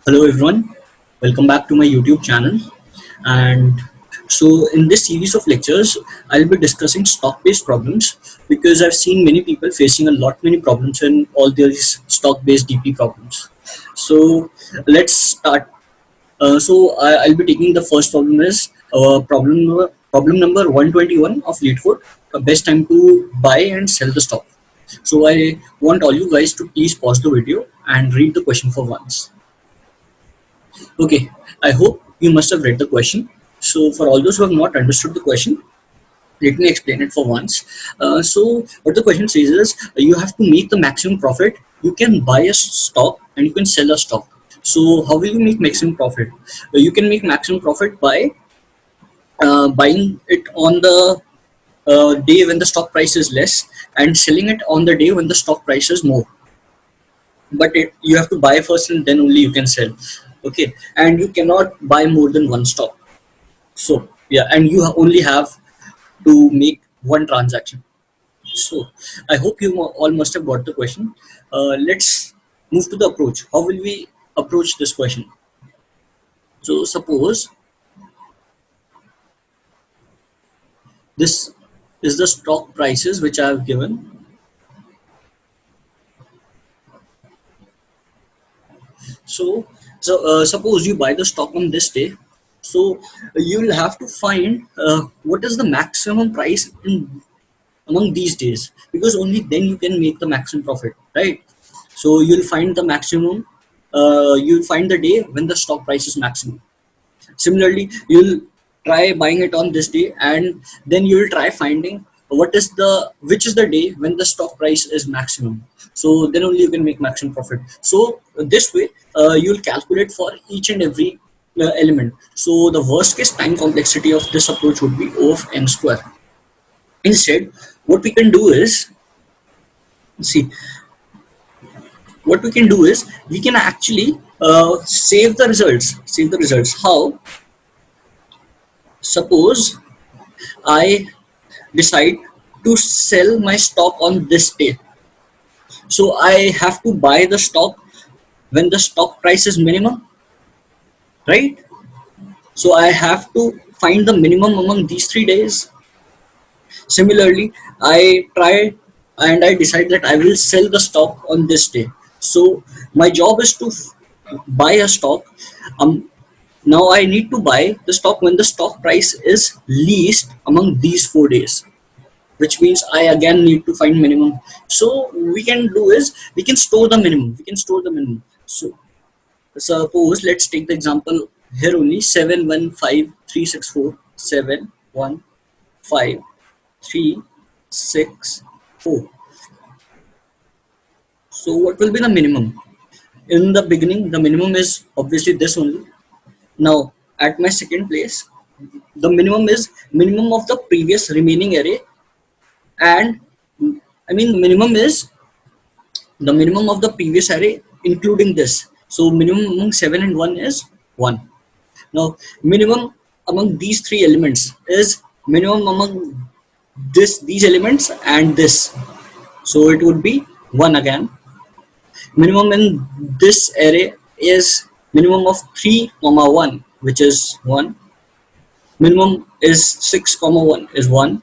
Hello everyone, welcome back to my YouTube channel. And so in this series of lectures, I'll be discussing stock-based problems because I've seen many people facing a lot many problems in all these stock-based DP problems. So let's start. I'll be taking the first problem is problem number 121 of lead code, best time to buy and sell the stock. So I want all you guys to please pause the video and read the question for once. Okay, I hope you must have read the question. So, for all those who have not understood the question, let me explain it for once. What the question says is you have to make the maximum profit. You can buy a stock and you can sell a stock. So, how will you make maximum profit? You can make maximum profit by buying it on the day when the stock price is less and selling it on the day when the stock price is more. But you have to buy first and then only you can sell. Okay, and you cannot buy more than one stock. So yeah, and you only have to make one transaction. So I hope you all must have got the question. Let's move to the approach. How will we approach this question? So suppose this is the stock prices which I have given. So suppose you buy the stock on this day. So you'll have to find what is the maximum price among these days, because only then you can make the maximum profit, right? So you'll find the maximum, you'll find the day when the stock price is maximum. Similarly, you'll try buying it on this day, and then you'll try finding which is the day when the stock price is maximum. So then only you can make maximum profit. So this way, you'll calculate for each and every element. So the worst case time complexity of this approach would be O of n square. Instead, what we can do is, see, what we can do is we can actually save the results. How? Suppose I decide to sell my stock on this day. So I have to buy the stock when the stock price is minimum, right? So I have to find the minimum among these 3 days. Similarly, I try and I decide that I will sell the stock on this day. So my job is to buy a stock. Um, Now I need to buy the stock when the stock price is least among these 4 days, which means I again need to find minimum. So we can do is we can store the minimum. So suppose let's take the example here only 715,364. So what will be the minimum? In the beginning, the minimum is obviously this only. Now at my second place, the minimum is minimum of the previous remaining array, and I mean minimum is the minimum of the previous array including this. So minimum among 7 and 1 is 1. Now minimum among these three elements is minimum among these elements and this. So it would be 1 again. Minimum in this array is minimum of 3 comma 1, which is 1. Minimum is 6 comma 1 is 1,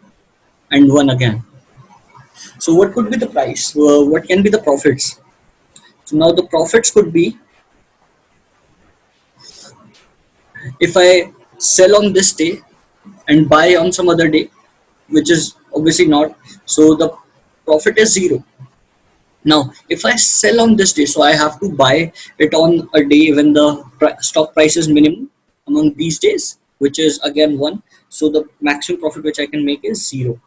and 1 again. So what could be the price? What can be the profits? So now the profits could be, if I sell on this day and buy on some other day, which is obviously not, so the profit is 0. Now if I sell on this day, so I have to buy it on a day when the stock price is minimum among these days, which is again 1. So the maximum profit which I can make is 0.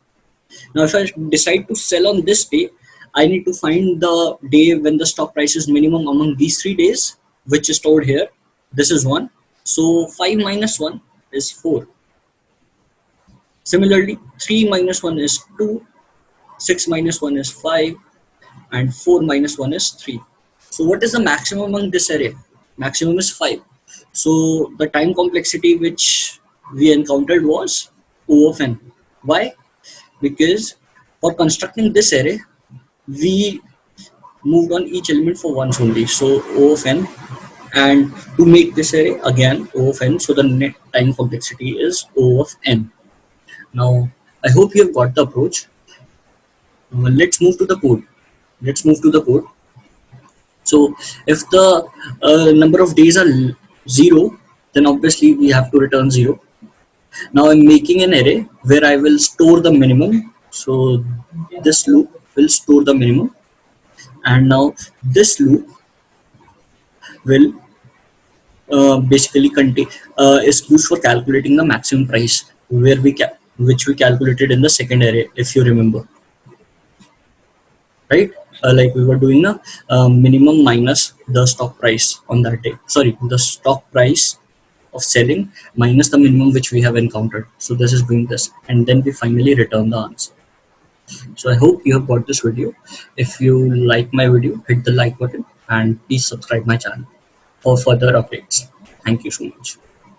Now if I decide to sell on this day, I need to find the day when the stock price is minimum among these 3 days, which is stored here. This is 1. So 5 minus 1 is 4. Similarly, 3 minus 1 is 2, 6 minus 1 is 5, and 4 minus 1 is 3. So what is the maximum among this array? Maximum is 5. So the time complexity which we encountered was O of n. Why? Because for constructing this array, we moved on each element for once only. So O of n And to make this array again O of n, so the net time complexity is O of n. Now I hope you have got the approach. Let's move to the code. Let's move to the code. So if the number of days are 0, then obviously we have to return 0. Now I'm making an array where I will store the minimum. So this loop will store the minimum, and now this loop will basically contain is used for calculating the maximum price, where which we calculated in the second array, if you remember, right? Like we were doing the minimum minus the stock price on that day. Sorry, the stock price of selling minus the minimum which we have encountered. So this is doing this, and then we finally return the answer. So I hope you have got this video. If you like my video, hit the like button and please subscribe my channel for further updates. Thank you so much.